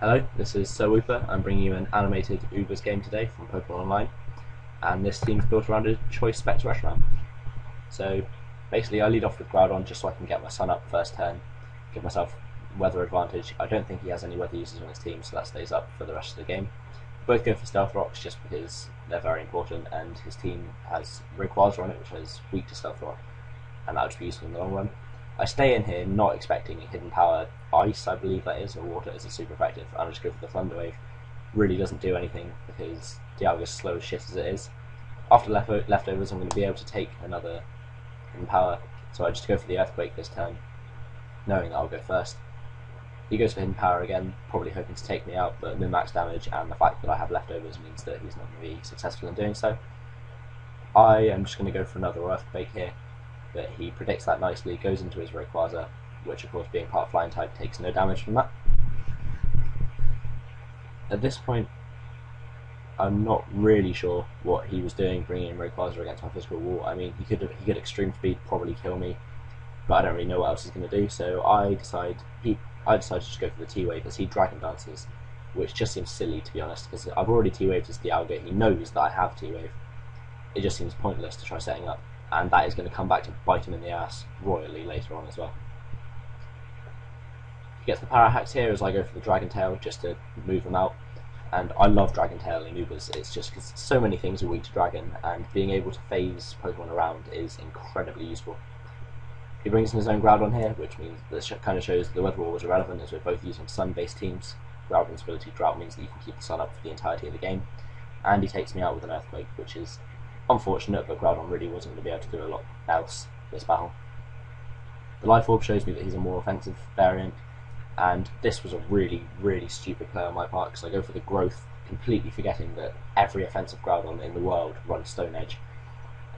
Hello, this is SirWooper. I'm bringing you an animated Ubers game today from Pokemon Online, and this team's built around a choice spec Reshiram. So basically I lead off with Groudon just so I can get my son up first turn, give myself weather advantage. I don't think he has any weather users on his team, so that stays up for the rest of the game. Both go for Stealth Rocks just because they're very important, and his team has Rayquaza on it, which is weak to Stealth Rock, and that would be useful in the long run. I stay in here not expecting a hidden power. Ice, I believe that is, or water is super effective, and I just go for the Thunder Wave. Really doesn't do anything because Dialga's slow as shit as it is. After leftovers, I'm going to be able to take another hidden power, so I just go for the Earthquake this turn, knowing that I'll go first. He goes for hidden power again, probably hoping to take me out, but min-max damage and the fact that I have leftovers means that he's not going to be successful in doing so. I am just going to go for another Earthquake here, but he predicts that nicely, goes into his Rayquaza, which of course being part flying type takes no damage from that. At this point I'm not really sure what he was doing bringing in Rayquaza against my physical wall. I mean, he could extreme speed, probably kill me, but I don't really know what else he's going to do, so I decide to just go for the T-Wave as he Dragon Dances, which just seems silly to be honest, because I've already T-Waved his Dialga, he knows that I have T-Wave. It just seems pointless to try setting up, and that is going to come back to bite him in the ass royally later on as well. He gets the Power Hacks here as I go for the Dragon Tail just to move them out, and I love Dragon Tail in Ubers. It's just because so many things are weak to Dragon, and being able to phase Pokemon around is incredibly useful. He brings in his own Groudon here, which means this kind of shows the Weather Wall was irrelevant as we're both using sun-based teams. Groudon's ability Drought means that you can keep the sun up for the entirety of the game, and he takes me out with an Earthquake, which is unfortunate, but Groudon really wasn't going to be able to do a lot else this battle. The Life Orb shows me that he's a more offensive variant, and this was a really, really stupid play on my part because I go for the Growth, completely forgetting that every offensive Groudon in the world runs Stone Edge.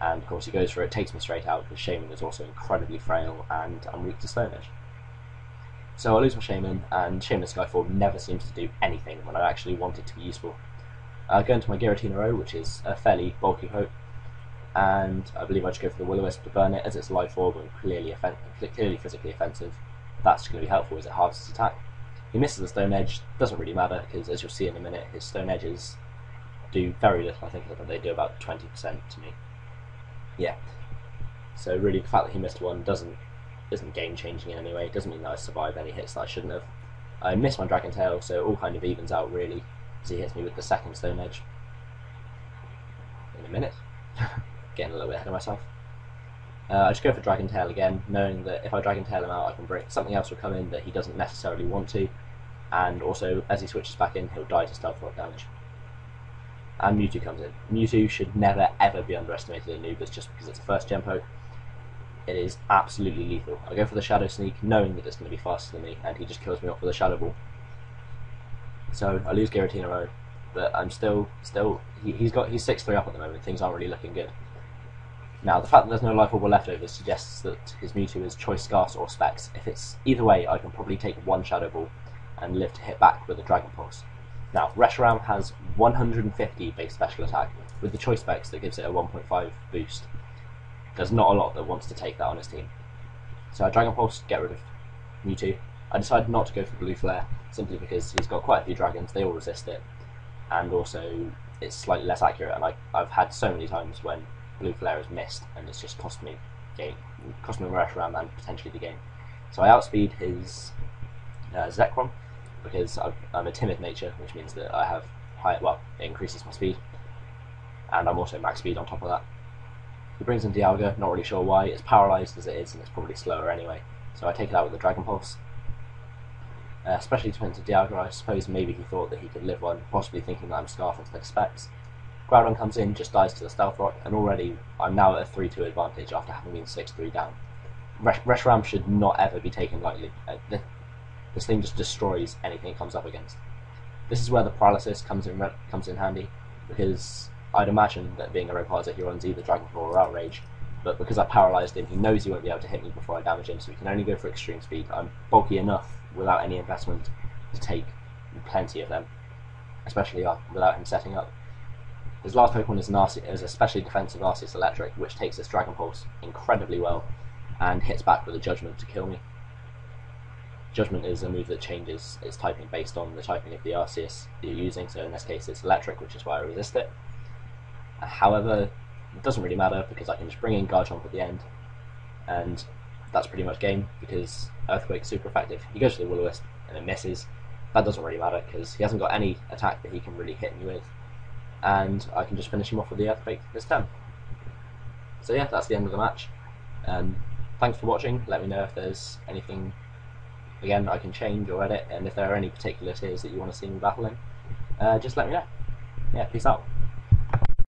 And of course he goes for it, takes me straight out because Shaman is also incredibly frail and I'm weak to Stone Edge. So I lose my Shaman, and Shaman Skyfall never seems to do anything when I actually want it to be useful. I go into my Giratina, which is a fairly bulky hope, and I believe I just go for the Will-O-Wisp to burn it as it's Life Orb and clearly physically offensive. That's going to be helpful as it halves his attack. He misses the Stone Edge, doesn't really matter because as you'll see in a minute his Stone Edges do very little. I think they do about 20% to me. Yeah, so really the fact that he missed one isn't game changing in any way. It doesn't mean that I survive any hits that I shouldn't have. I missed my Dragon Tail, so it all kind of evens out really as he hits me with the second Stone Edge. In a minute. Getting a little bit ahead of myself. I just go for Dragon Tail again, knowing that if I Dragon Tail him out I can break something else will come in that he doesn't necessarily want to, and also as he switches back in he'll die to Stealth Rock damage. And Mewtwo comes in. Mewtwo should never ever be underestimated in Ubers just because it's a first gen poke. It is absolutely lethal. I go for the Shadow Sneak knowing that it's going to be faster than me, and he just kills me off with a Shadow Ball. So I lose Giratina, but I'm still he's 6-3 up at the moment, things aren't really looking good. Now, the fact that there's no Life Orb or leftovers suggests that his Mewtwo is Choice Scarce or Specs. If it's either way, I can probably take one Shadow Ball and live to hit back with a Dragon Pulse. Now, Reshiram has 150 base special attack, with the Choice Specs that gives it a 1.5 boost. There's not a lot that wants to take that on his team. So I Dragon Pulse, get rid of Mewtwo. I decided not to go for Blue Flare, simply because he's got quite a few dragons, they all resist it, and also it's slightly less accurate, and I've had so many times when Blue Flare is missed, and it's just cost me Reshiram and potentially the game. So I outspeed his Zekrom because I'm a timid nature, which means that I have it increases my speed, and I'm also max speed on top of that. He brings in Dialga, not really sure why. It's paralysed as it is, and it's probably slower anyway. So I take it out with the Dragon Pulse. Especially to Dialga, I suppose maybe he thought that he could live one, possibly thinking that I'm Scarf instead of Specs. Groudon comes in, just dies to the Stealth Rock, and already I'm now at a 3-2 advantage after having been 6-3 down. Reshiram should not ever be taken lightly. This thing just destroys anything it comes up against. This is where the paralysis comes in handy, because I'd imagine that being a Rayquaza he runs either Dragon Claw or Outrage, but because I paralysed him, he knows he won't be able to hit me before I damage him, so he can only go for extreme speed. I'm bulky enough without any investment to take plenty of them, especially without him setting up. His last Pokemon is a specially defensive Arceus Electric, which takes this Dragon Pulse incredibly well and hits back with a Judgment to kill me. Judgment is a move that changes its typing based on the typing of the Arceus that you're using, so in this case it's electric, which is why I resist it. However, it doesn't really matter because I can just bring in Garchomp at the end, and that's pretty much game because Earthquake's super effective. He goes for the Will-O-Wisp and it misses. That doesn't really matter because he hasn't got any attack that he can really hit me with, and I can just finish him off with the Earthquake this turn. So yeah, that's the end of the match. Thanks for watching. Let me know if there's anything, again, I can change or edit, and if there are any particular tiers that you want to see me battling, just let me know. Yeah, peace out.